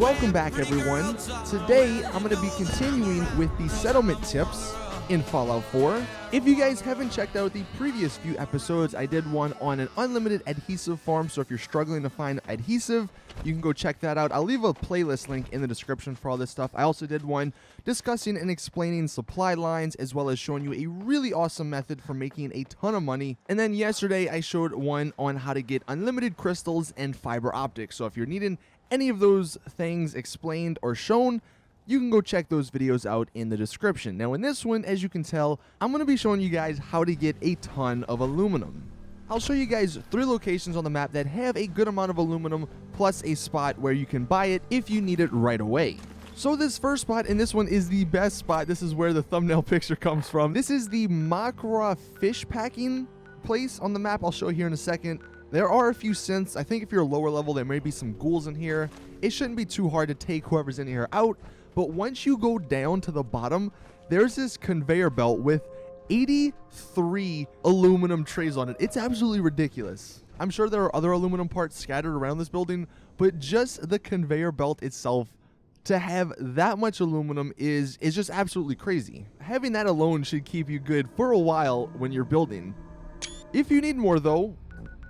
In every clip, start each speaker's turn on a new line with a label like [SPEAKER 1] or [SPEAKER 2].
[SPEAKER 1] Welcome back, everyone. Today, I'm going to be continuing with the settlement tips in Fallout 4. If you guys haven't checked out the previous few episodes, I did one on an unlimited adhesive farm, so if you're struggling to find adhesive, you can go check that out. I'll leave a playlist link in the description for all this stuff. I also did one discussing and explaining supply lines, as well as showing you a really awesome method for making a ton of money. And then yesterday, I showed one on how to get unlimited crystals and fiber optics. So if you're needing any of those things explained or shown, you can go check those videos out in the description. Now in this one, as you can tell, I'm going to be showing you guys how to get a ton of aluminum. I'll show you guys 3 locations on the map that have a good amount of aluminum, plus a spot where you can buy it if you need it right away. So this first spot, and this one is the best spot. This is where the thumbnail picture comes from. This is the Makra fish packing place on the map. I'll show you here in a second. There are a few synths. I think if you're lower level, there may be some ghouls in here. It shouldn't be too hard to take whoever's in here out. But once you go down to the bottom, there's this conveyor belt with 83 aluminum trays on it. It's absolutely ridiculous. I'm sure there are other aluminum parts scattered around this building, but just the conveyor belt itself, to have that much aluminum is just absolutely crazy. Having that alone should keep you good for a while when you're building. If you need more though,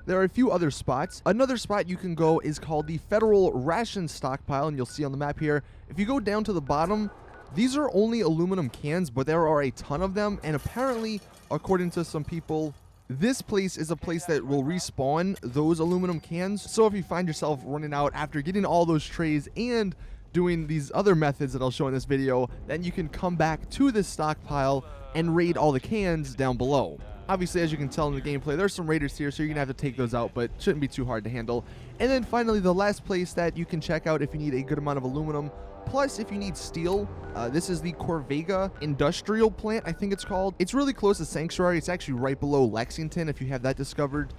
[SPEAKER 1] there are a few other spots. Another spot you can go is called the Federal Ration Stockpile, and you'll see on the map here. If you go down to the bottom, these are only aluminum cans, but there are a ton of them, and apparently, according to some people, this place is a place that will respawn those aluminum cans. So if you find yourself running out after getting all those trays and doing these other methods that I'll show in this video, then you can come back to this stockpile and raid all the cans down below. Obviously, as you can tell in the gameplay, there's some raiders here, so you're going to have to take those out, but shouldn't be too hard to handle. And then finally, the last place that you can check out if you need a good amount of aluminum, plus if you need steel, this is the Corvega Industrial Plant, I think it's called. It's really close to Sanctuary. It's actually right below Lexington, if you have that discovered.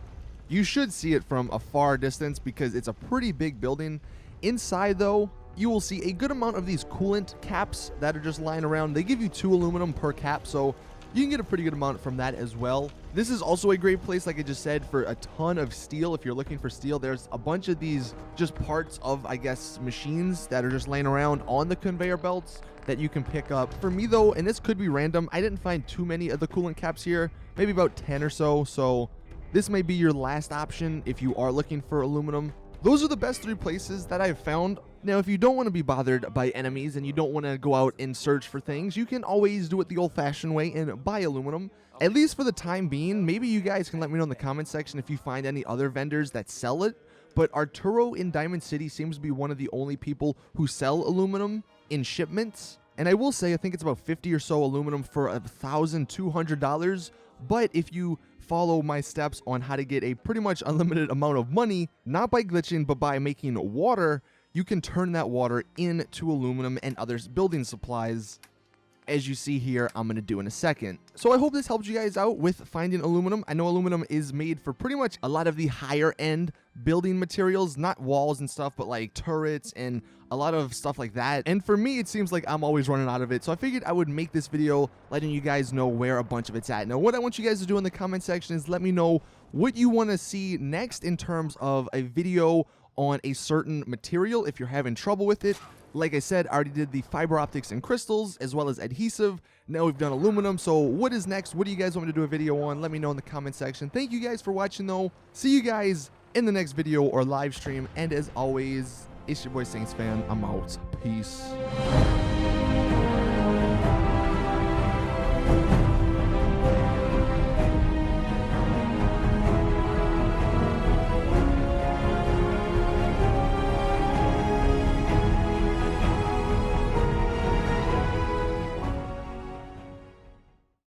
[SPEAKER 1] You should see it from a far distance because it's a pretty big building. Inside, though, you will see a good amount of these coolant caps that are just lying around. They give you 2 aluminum per cap, so you can get a pretty good amount from that as well. This is also a great place, like I just said, for a ton of steel. If you're looking for steel, there's a bunch of these just parts of, I guess, machines that are just laying around on the conveyor belts that you can pick up. For me though, and this could be random, I didn't find too many of the coolant caps here, maybe about 10 or so. So this may be your last option if you are looking for aluminum. Those are the best 3 places that I've found. Now, if you don't want to be bothered by enemies and you don't want to go out and search for things, you can always do it the old-fashioned way and buy aluminum. At least for the time being. Maybe you guys can let me know in the comment section if you find any other vendors that sell it. But Arturo in Diamond City seems to be one of the only people who sell aluminum in shipments. And I will say, I think it's about 50 or so aluminum for $1,200. But if you follow my steps on how to get a pretty much unlimited amount of money, not by glitching, but by making water, you can turn that water into aluminum and other building supplies, as you see here I'm going to do in a second. So I hope this helps you guys out with finding aluminum. I know aluminum is made for pretty much a lot of the higher end building materials, not walls and stuff, but like turrets and a lot of stuff like that. And for me, it seems like I'm always running out of it. So I figured I would make this video letting you guys know where a bunch of it's at. Now, what I want you guys to do in the comment section is let me know what you want to see next in terms of a video on a certain material if you're having trouble with it. Like I said, I already did the fiber optics and crystals as well as adhesive. Now we've done aluminum. So what is next? What do you guys want me to do a video on? Let me know in the comment section. Thank you guys for watching though. See you guys in the next video or live stream. And as always, it's your boy Saintsfan. I'm out. Peace.